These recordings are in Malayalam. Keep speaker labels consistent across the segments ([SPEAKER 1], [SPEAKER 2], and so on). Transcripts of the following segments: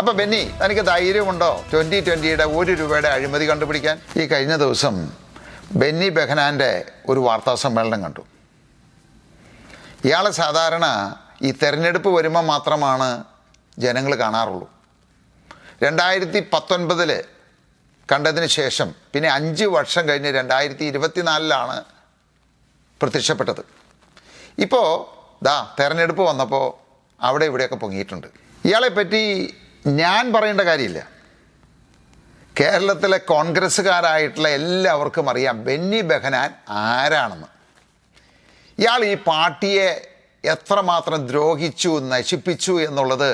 [SPEAKER 1] അപ്പോൾ ബെന്നി, തനിക്ക് ധൈര്യമുണ്ടോ 2020-യുടെ 1 രൂപയുടെ അഴിമതി കണ്ടുപിടിക്കാൻ? ഈ കഴിഞ്ഞ ദിവസം ബെന്നി ബെഹനാൻ്റെ ഒരു വാർത്താ സമ്മേളനം കണ്ടു. ഇയാളെ സാധാരണ ഈ തെരഞ്ഞെടുപ്പ് വരുമ്പോൾ മാത്രമാണ് ജനങ്ങൾ കാണാറുള്ളൂ. 2019 കണ്ടതിന് ശേഷം പിന്നെ 5 വർഷം കഴിഞ്ഞ് 2024 പ്രത്യക്ഷപ്പെട്ടത്. ഇപ്പോൾ തെരഞ്ഞെടുപ്പ് വന്നപ്പോൾ അവിടെ ഇവിടെയൊക്കെ പൊങ്ങിയിട്ടുണ്ട്. ഇയാളെപ്പറ്റി ഞാൻ പറയേണ്ട കാര്യമില്ല. കേരളത്തിലെ കോൺഗ്രസ്സുകാരായിട്ടുള്ള എല്ലാവർക്കും അറിയാം ബെന്നി ബെഹനാൻ ആരാണെന്ന്. ഇയാൾ ഈ പാർട്ടിയെ എത്രമാത്രം ദ്രോഹിച്ചു, നശിപ്പിച്ചു എന്നുള്ളത്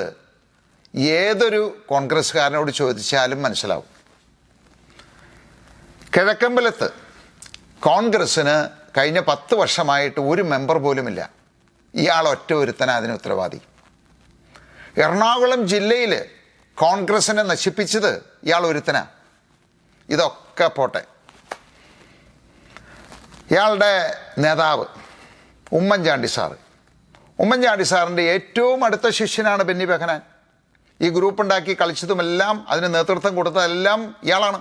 [SPEAKER 1] ഏതൊരു കോൺഗ്രസ്സുകാരനോട് ചോദിച്ചാലും മനസ്സിലാവും. കിഴക്കമ്പലത്ത് കോൺഗ്രസ്സിന് കഴിഞ്ഞ 10 വർഷമായിട്ട് ഒരു മെമ്പർ പോലുമില്ല. ഇയാൾ ഒറ്റ ഒരുത്തന അതിന് ഉത്തരവാദി. എറണാകുളം ജില്ലയിൽ കോൺഗ്രസ്സിനെ നശിപ്പിച്ചത് ഇയാൾ ഒരുത്തന. ഇതൊക്കെ പോട്ടെ, ഇയാളുടെ നേതാവ് ഉമ്മൻചാണ്ടി സാറിൻ്റെ ഏറ്റവും അടുത്ത ശിഷ്യനാണ് ബെന്നി ബെഹനാൻ. ഈ ഗ്രൂപ്പ് ഉണ്ടാക്കി കളിച്ചതുമെല്ലാം അതിന് നേതൃത്വം കൊടുത്തതെല്ലാം ഇയാളാണ്.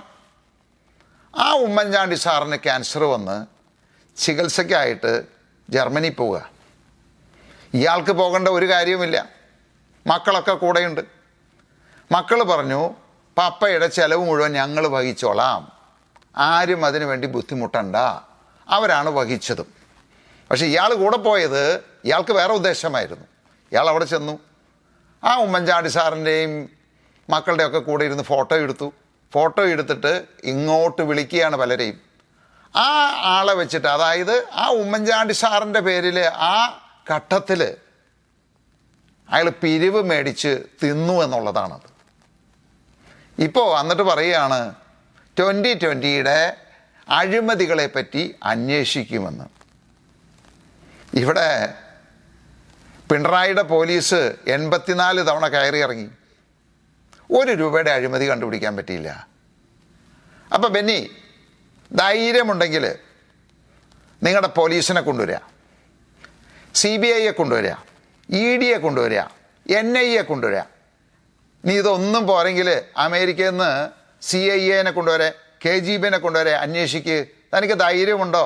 [SPEAKER 1] ആ ഉമ്മൻചാണ്ടി സാറിന് ക്യാൻസർ വന്ന് ചികിത്സയ്ക്കായിട്ട് ജർമ്മനി പോവുക. ഇയാൾക്ക് പോകേണ്ട ഒരു കാര്യവുമില്ല, മക്കളൊക്കെ കൂടെയുണ്ട്. മക്കൾ പറഞ്ഞു, പപ്പയുടെ ചെലവ് മുഴുവൻ ഞങ്ങൾ വഹിച്ചോളാം, ആരും അതിനു വേണ്ടി ബുദ്ധിമുട്ടണ്ട. അവരാണ് വഹിച്ചതും. പക്ഷെ ഇയാൾ കൂടെ പോയത് ഇയാൾക്ക് വേറെ ഉദ്ദേശമായിരുന്നു. ഇയാൾ അവിടെ ചെന്നു, ആ ഉമ്മൻചാണ്ടി സാറിൻ്റെയും മക്കളുടെയൊക്കെ കൂടെ ഇരുന്ന് ഫോട്ടോ എടുത്തിട്ട് ഇങ്ങോട്ട് വിളിക്കുകയാണ് പലരെയും. ആ ആളെ വെച്ചിട്ട്, അതായത് ആ ഉമ്മൻചാണ്ടി സാറിൻ്റെ പേരിൽ ആ ഘട്ടത്തിൽ അയാൾ പിരിവ് മേടിച്ച് തിന്നു എന്നുള്ളതാണത്. ഇപ്പോൾ എന്നിട്ട് പറയുകയാണ് 2020-യുടെ അഴിമതികളെ പറ്റി അന്വേഷിക്കുമെന്ന്. ഇവിടെ പിണറായിയുടെ പോലീസ് 84 തവണ കയറി ഇറങ്ങി, 1 രൂപയുടെ അഴിമതി കണ്ടുപിടിക്കാൻ പറ്റിയില്ല. അപ്പം ബെന്നി, ധൈര്യമുണ്ടെങ്കിൽ നിങ്ങളുടെ പോലീസിനെ കൊണ്ടുവരിക, CBIയെ കൊണ്ടുവരിക, EDയെ കൊണ്ടുവരിക, NIA കൊണ്ടുവരിക. നീ ഇതൊന്നും പോരെങ്കിൽ അമേരിക്കയിൽ നിന്ന് CIA കൊണ്ടുവരെ, KGBനെ കൊണ്ടുവരെ അന്വേഷിക്ക്. തനിക്ക് ധൈര്യമുണ്ടോ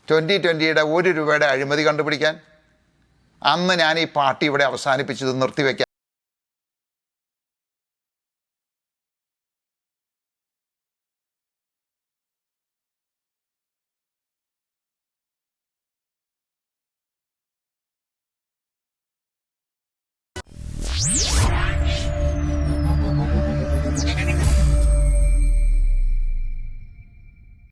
[SPEAKER 1] 2020-യുടെ 1 രൂപയുടെ അഴിമതി കണ്ടുപിടിക്കാൻ? അന്ന് ഞാൻ ഈ പാർട്ടി ഇവിടെ അവസാനിപ്പിച്ചത് നിർത്തിവെക്കാം.